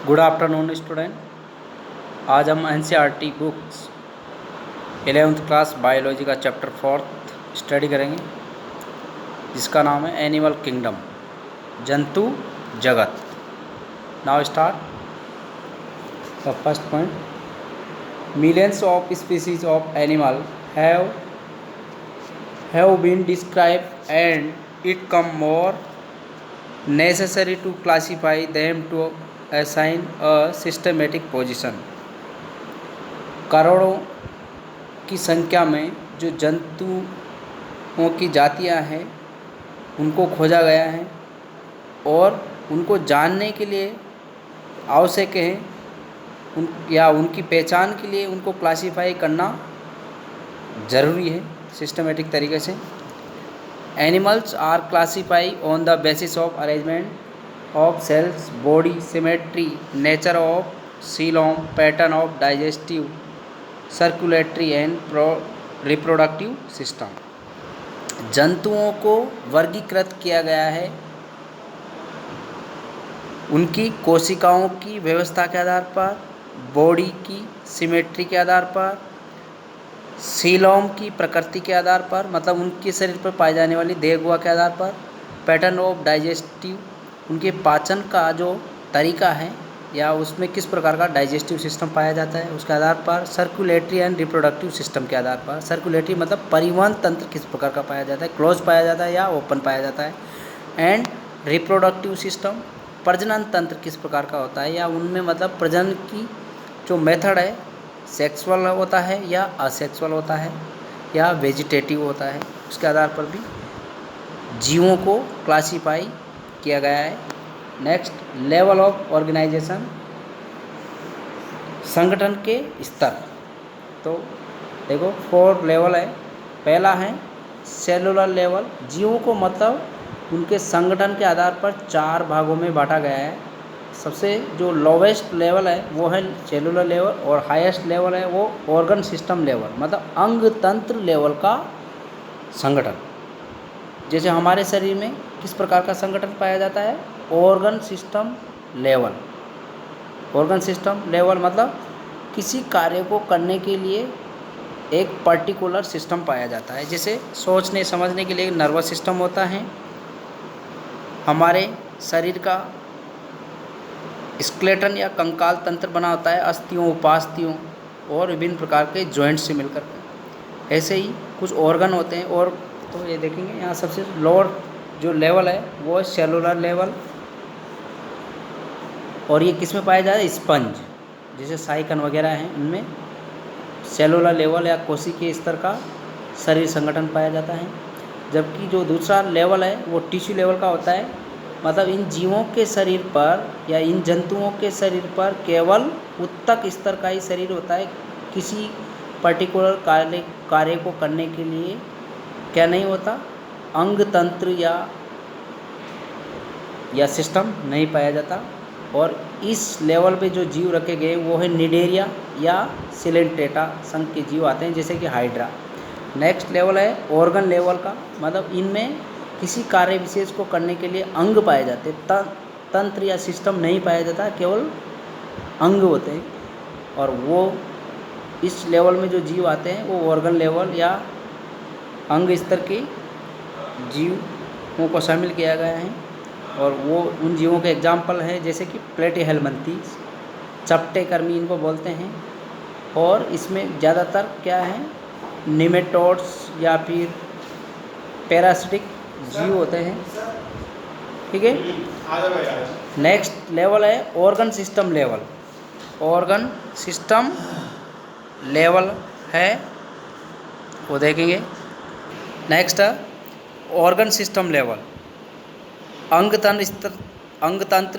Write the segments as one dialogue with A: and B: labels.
A: Good afternoon student. आज हम NCERT books 11th class biology का चैप्टर 4th स्टडी करेंगे, जिसका नाम है एनिमल किंगडम, जंतु जगत। Now start the first point. Millions of species of animal have been described and it come more necessary to classify them to assign a systematic position। करोड़ों की संख्या में जो जंतुओं की जातियां हैं उनको खोजा गया है और उनको जानने के लिए आवश्यक है उनकी पहचान के लिए उनको क्लासीफाई करना ज़रूरी है सिस्टमेटिक तरीके से। Animals are classified on the basis of arrangement of cells, body symmetry, nature of coelom, pattern of digestive, circulatory and reproductive system। जंतुओं को वर्गीकृत किया गया है उनकी कोशिकाओं की व्यवस्था के आधार पर, बॉडी की सिमेट्री के आधार पर, सीलोम की प्रकृति के आधार पर, मतलब उनके शरीर पर पाई जाने वाली देहगुहा के आधार पर, पैटर्न ऑफ डाइजेस्टिव, उनके पाचन का जो तरीका है या उसमें किस प्रकार का डाइजेस्टिव सिस्टम पाया जाता है उसके आधार पर, सर्कुलेटरी एंड रिप्रोडक्टिव सिस्टम के आधार पर। सर्कुलेटरी मतलब परिवहन तंत्र किस प्रकार का पाया जाता है, क्लोज पाया जाता है या ओपन पाया जाता है, एंड रिप्रोडक्टिव सिस्टम प्रजनन तंत्र किस प्रकार का होता है या उनमें मतलब प्रजनन की जो मेथड है सेक्सुअल होता है या असेक्सुअल होता है या वेजिटेटिव होता है, उसके आधार पर भी जीवों को क्लासीफाई किया गया है। नेक्स्ट, लेवल ऑफ ऑर्गेनाइजेशन, संगठन के स्तर। तो देखो 4 लेवल है। पहला है सेलुलर लेवल, जीवों को मतलब उनके संगठन के आधार पर 4 भागों में बांटा गया है। सबसे जो लोवेस्ट लेवल है वो है सेलुलर लेवल और हाईएस्ट लेवल है वो ऑर्गन सिस्टम लेवल, मतलब अंग तंत्र लेवल का संगठन। जैसे हमारे शरीर में किस प्रकार का संगठन पाया जाता है, organ system level. Organ system level मतलब किसी कार्य को करने के लिए एक पर्टिकुलर सिस्टम पाया जाता है। जैसे सोचने समझने के लिए नर्वस सिस्टम होता है, हमारे शरीर का स्केलेटन या कंकाल तंत्र बना होता है अस्थियों, उपास्थियों और विभिन्न प्रकार के जॉइंट से मिलकर। ऐसे ही कुछ ऑर्गन होते हैं। और तो ये देखेंगे यहाँ सबसे लोअर जो लेवल है वो है सेलुलर लेवल, और ये किस में पाया जाता है, स्पंज जैसे साइकन वगैरह हैं उनमें सेलुलर लेवल या कोशिकीय स्तर का शरीर संगठन पाया जाता है। जबकि जो दूसरा लेवल है वो टिश्यू लेवल का होता है, मतलब इन जीवों के शरीर पर या इन जंतुओं के शरीर पर केवल उत्तक स्तर का ही शरीर होता है। किसी पर्टिकुलर कार्य को करने के लिए क्या नहीं होता, अंग तंत्र या सिस्टम नहीं पाया जाता। और इस लेवल पे जो जीव रखे गए वो है निडेरिया या सिलेंटेटा संघ के जीव आते हैं, जैसे कि हाइड्रा। नेक्स्ट लेवल है ऑर्गन लेवल का, मतलब इनमें किसी कार्य विशेष को करने के लिए अंग पाए जाते, तंत्र या सिस्टम नहीं पाया जाता, केवल अंग होते हैं। और वो इस लेवल में जो जीव आते हैं वो ऑर्गन लेवल या अंग स्तर के जीवों को शामिल किया गया है। और वो उन जीवों के एग्जाम्पल हैं जैसे कि प्लेटीहेल्मिन्थस, चपटे कर्मी इनको बोलते हैं। और इसमें ज़्यादातर क्या है, निमेटोड्स या फिर पैरासिटिक जीव होते हैं। ठीक है। नेक्स्ट लेवल है organ system level. Organ system level है वो देखेंगे। नेक्स्ट ऑर्गन सिस्टम लेवल, अंग तंत्र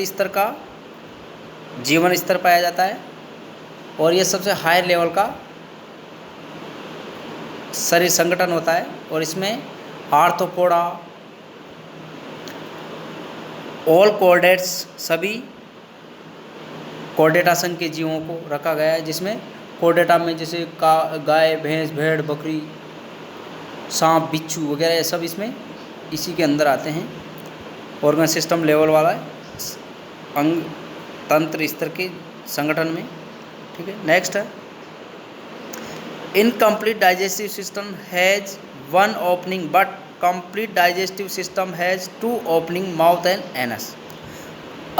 A: स्तर का जीवन स्तर पाया जाता है, और ये सबसे हाई लेवल का शरीर संगठन होता है। और इसमें आर्थ्रोपोडा, ऑल कॉर्डेट्स, सभी कॉर्डेटा संघ के जीवों को रखा गया है, जिसमें कॉर्डेटा में जैसे गाय, भैंस, भेड़, बकरी, सांप, बिच्छू वगैरह सब इसमें इसी के अंदर आते हैं। ऑर्गन सिस्टम लेवल वाला अंग तंत्र स्तर के संगठन में। ठीक है, नेक्स्ट है incomplete digestive system has one opening but complete digestive system has two opening mouth and anus.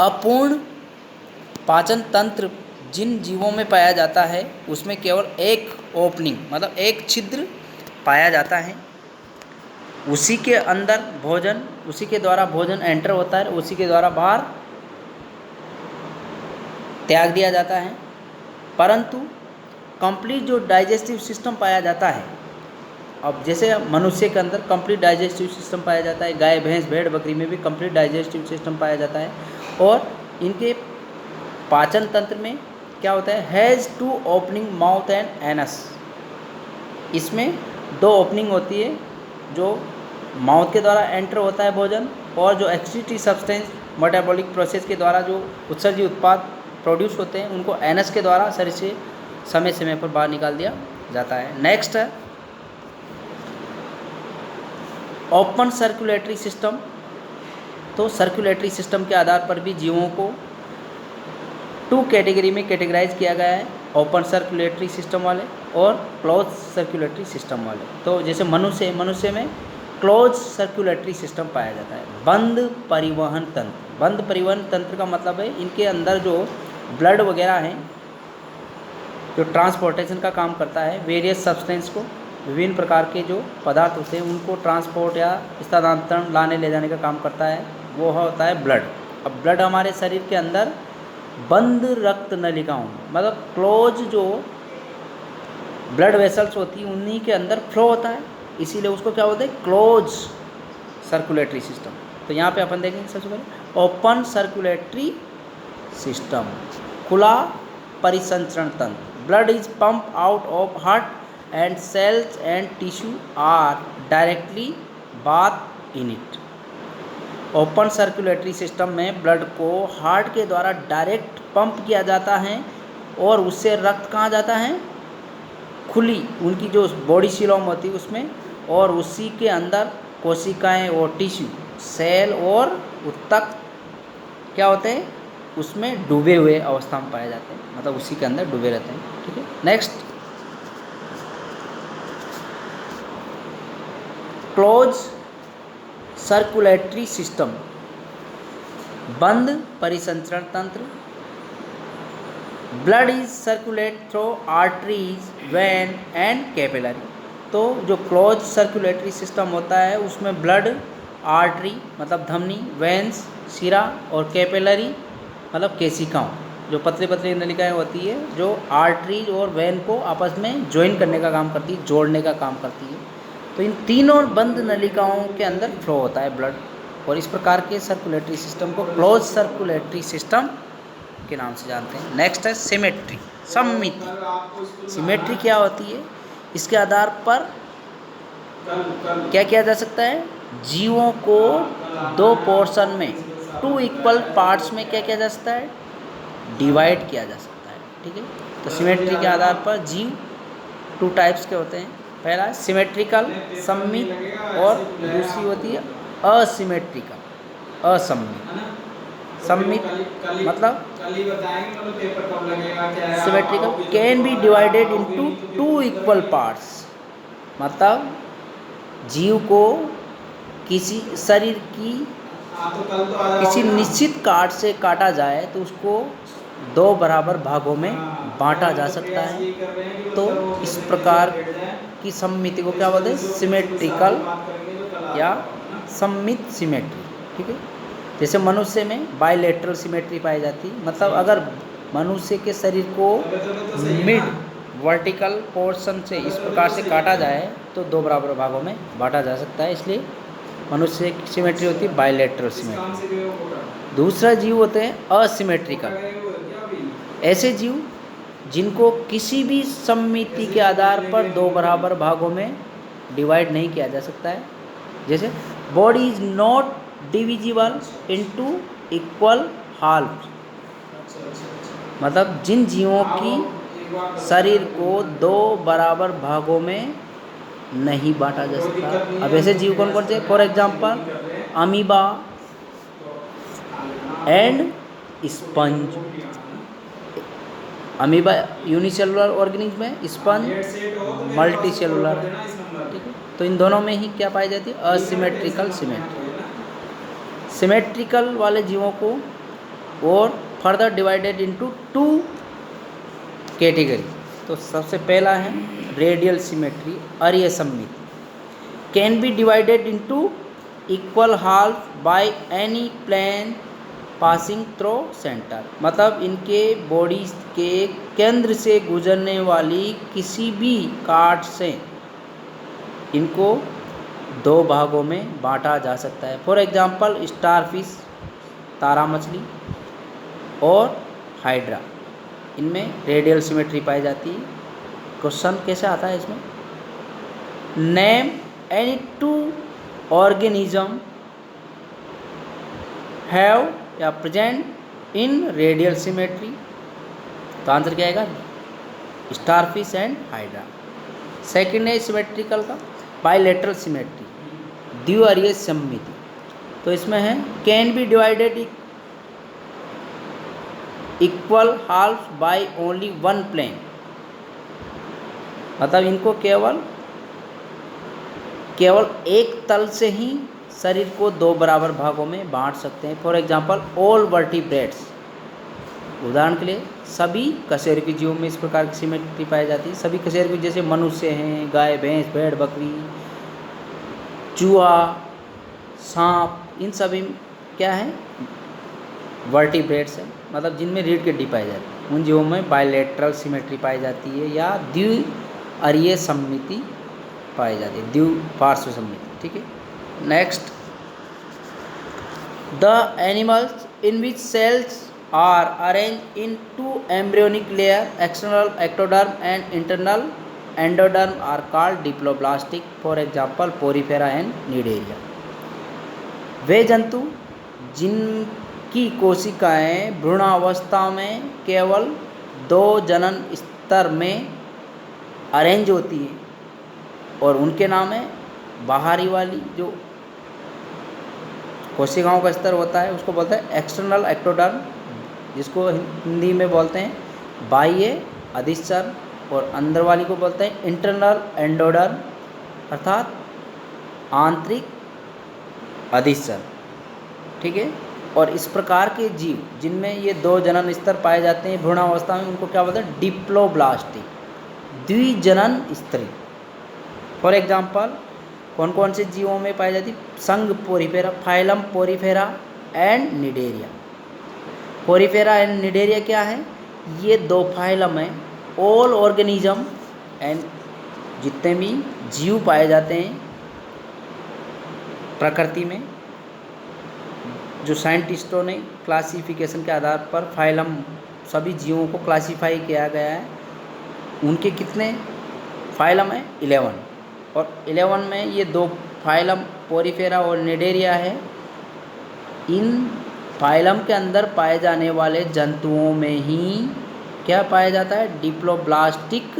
A: अपूर्ण पाचन तंत्र जिन जीवों में पाया जाता है उसमें केवल एक ओपनिंग मतलब एक छिद्र पाया जाता है, उसी के अंदर भोजन, उसी के द्वारा भोजन एंटर होता है, उसी के द्वारा बाहर त्याग दिया जाता है। परंतु कंप्लीट जो डाइजेस्टिव सिस्टम पाया जाता है, अब जैसे मनुष्य के अंदर कंप्लीट डाइजेस्टिव सिस्टम पाया जाता है, गाय भैंस भेड़ बकरी में भी कंप्लीट डाइजेस्टिव सिस्टम पाया जाता है, और इनके पाचन तंत्र में क्या होता है, has two opening mouth and anus. इसमें दो ओपनिंग होती है, जो माउथ के द्वारा एंटर होता है भोजन, और जो एक्सक्रीटरी सब्सटेंस मेटाबॉलिक प्रोसेस के द्वारा जो उत्सर्जी उत्पाद प्रोड्यूस होते हैं उनको एनस के द्वारा शरीर से समय समय पर बाहर निकाल दिया जाता है। नेक्स्ट है ओपन सर्कुलेटरी सिस्टम। तो सर्कुलेटरी सिस्टम के आधार पर भी जीवों को टू कैटेगरी में कैटेगराइज किया गया है, ओपन सर्कुलेटरी सिस्टम वाले और क्लोज सर्कुलेटरी सिस्टम वाले। तो जैसे मनुष्य में क्लोज सर्कुलेटरी सिस्टम पाया जाता है। बंद परिवहन तंत्र, बंद परिवहन तंत्र का मतलब है इनके अंदर जो ब्लड वगैरह हैं जो ट्रांसपोर्टेशन का काम करता है, वेरियस सब्सटेंस को, विभिन्न प्रकार के जो पदार्थ होते हैं उनको ट्रांसपोर्ट या स्थानांतरण लाने ले जाने का काम करता है, वो होता है ब्लड। अब ब्लड हमारे शरीर के अंदर बंद रक्त नलिकाओं मतलब क्लोज जो ब्लड वेसल्स होती हैं उन्हीं के अंदर फ्लो होता है, इसीलिए उसको क्या बोलते हैं, क्लोज सर्कुलेटरी सिस्टम। तो यहाँ पे अपन देखेंगे सबसे पहले ओपन सर्कुलेटरी सिस्टम, खुला परिसंचरण तंत्र। Blood is pump out of heart and cells and tissue are directly bath in it. Open circulatory system में ब्लड को हार्ट के द्वारा डायरेक्ट पंप किया जाता है और उससे रक्त कहाँ जाता है, खुली उनकी जो बॉडी सिलोम होती है उसमें, और उसी के अंदर कोशिकाएं और टिश्यू सेल और उत्तक क्या होते हैं उसमें डूबे हुए अवस्था में पाए जाते हैं, मतलब उसी के अंदर डूबे रहते हैं। ठीक है, नेक्स्ट क्लोज सर्कुलेटरी सिस्टम, बंद परिसंचरण तंत्र। Blood is circulate through arteries when and capillary. तो जो क्लोज सर्कुलेटरी सिस्टम होता है उसमें ब्लड आर्टरी मतलब धमनी, वेंस शिरा और कैपिलरी मतलब केशिकाओं, जो पतली पतली नलिकाएं होती है जो आर्टरीज और वेन को आपस में ज्वाइन करने का काम करती है, जोड़ने का काम करती है। तो इन तीनों बंद नलिकाओं के अंदर फ्लो होता है ब्लड, और इस प्रकार के सर्कुलेटरी सिस्टम को क्लोज सर्कुलेटरी सिस्टम के नाम से जानते हैं। नेक्स्ट है सिमेट्री, सममिति। सिमेट्री क्या होती है, इसके आधार पर क्या किया जा सकता है, जीवों को दो पोर्शन में, टू इक्वल पार्ट्स में क्या किया जा सकता है, डिवाइड किया जा सकता है। ठीक है, तो सिमेट्री के आधार पर जीव टू टाइप्स के होते हैं। पहला है सिमेट्रिकल सममित, और दूसरी होती है असिमेट्रिकल असममित। सममित मतलब symmetrical can be divided into two equal parts, मतलब जीव को किसी शरीर की किसी निश्चित काट से काटा जाए तो उसको दो बराबर भागों में बांटा जा सकता है। तो इस प्रकार की सममिति को क्या बोलते हैं, सिमेट्रिकल या सममित सिमेट्री। ठीक है, जैसे मनुष्य में बायलैटरल सिमेट्री पाई जाती है, मतलब अगर मनुष्य के शरीर को मिड वर्टिकल पोर्शन से इस प्रकार से काटा जाए तो दो बराबर भागों में बांटा जा सकता है, इसलिए मनुष्य की सिमेट्री होती है बायलैटरल सिमेट्री। दूसरा जीव होते हैं असिमेट्रिकल, ऐसे जीव जिनको किसी भी सममिति के आधार पर दो बराबर भागों में डिवाइड नहीं किया जा सकता है। जैसे body is not divisible into equal half, मतलब जिन जीवों की शरीर को दो बराबर भागों में नहीं बांटा जा सकता। अब ऐसे जीव कौन कौन से, for example amoeba and sponge, amoeba unicellular organism है, स्पंज मल्टी सेलुलर, ठीक है। तो इन दोनों में ही क्या पाई जाती है, असिमेट्रिकल सिमेट्री। सिमेट्रिकल वाले जीवों को और फर्दर डिवाइडेड इनटू 2 कैटेगरी। तो सबसे पहला है रेडियल सिमेट्री, अरीय सममिति, can be divided into equal half by any plane passing through centre. मतलब इनके बॉडी के केंद्र से गुजरने वाली किसी भी काट से इनको 2 भागों में बांटा जा सकता है। फॉर एग्जांपल स्टारफिश, तारा मछली और हाइड्रा, इनमें रेडियल सिमेट्री पाई जाती है। क्वेश्चन कैसे आता है इसमें, नेम एनी 2 ऑर्गेनिज्म हैव या प्रेजेंट इन रेडियल सिमेट्री। तो आंसर क्या आएगा, स्टारफिश एंड हाइड्रा। सेकेंड है सिमेट्रिकल का बायलैटरल सिमेट्री, द्विअरीय सममिति। तो इसमें है can be divided equal half by only 1 plane. मतलब इनको केवल एक तल से ही शरीर को 2 बराबर भागों में बांट सकते हैं। फॉर एग्जांपल ऑल वर्टिब्रेट्स, उदाहरण के लिए सभी कशेरुकी जीवों में इस प्रकार की सिमेट्री पाई जाती है। सभी कशेरुकी जैसे मनुष्य हैं, गाय, भैंस, भेड़, बकरी, चूहा, सांप, इन सभी क्या है, वर्टिब्रेट्स है, मतलब जिनमें रीढ़ की हड्डी पाई जाती है। उन जीवों में बायलैटरल सिमेट्री पाई जाती है या द्विअरीय सममिति पाई जाती है, द्विपार्श्व सममिति, ठीक है। Next, the animals in which cells are arrange in 2 embryonic layer, external ectoderm and internal endoderm are called diploblastic. For example Porifera and Cnidaria. वे जंतु जिनकी कोशिकाएं भ्रूणावस्था में केवल 2 जनन स्तर में अरेंज होती है और उनके नाम है बाहरी वाली जो कोशिकाओं का स्तर होता है उसको बोलते हैं एक्सटर्नल एक्टोडर्म, जिसको हिंदी में बोलते हैं बाह्य अधिश्चर, और अंदर वाली को बोलते हैं इंटरनल एंडोडर्म अर्थात आंतरिक अधिश्चर, ठीक है। और इस प्रकार के जीव जिनमें ये 2 जनन स्तर पाए जाते हैं भ्रूणावस्था में, उनको क्या बोलते हैं, डिप्लोब्लास्टिक, द्विजनन स्तरी। फॉर एग्जांपल कौन कौन से जीवों में पाई जाती, संघ Porifera, phylum Porifera and Cnidaria. Porifera and Cnidaria क्या है, ये 2 फाइलम हैं। ऑल ऑर्गेनिज्म एंड जितने भी जीव पाए जाते हैं प्रकृति में, जो साइंटिस्टों ने क्लासिफिकेशन के आधार पर फाइलम सभी जीवों को क्लासीफाई किया गया है, उनके कितने फाइलम है, 11। और 11 में ये 2 फाइलम पोरीफेरा और निडेरिया है। इन फाइलम के अंदर पाए जाने वाले जंतुओं में ही क्या पाया जाता है, डिप्लोब्लास्टिक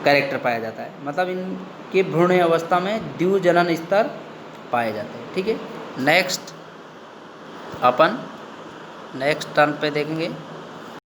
A: कैरेक्टर पाया जाता है। मतलब इनके भ्रूण अवस्था में द्विजनन स्तर पाए जाते हैं, ठीक है। नेक्स्ट अपन नेक्स्ट टर्न पे देखेंगे।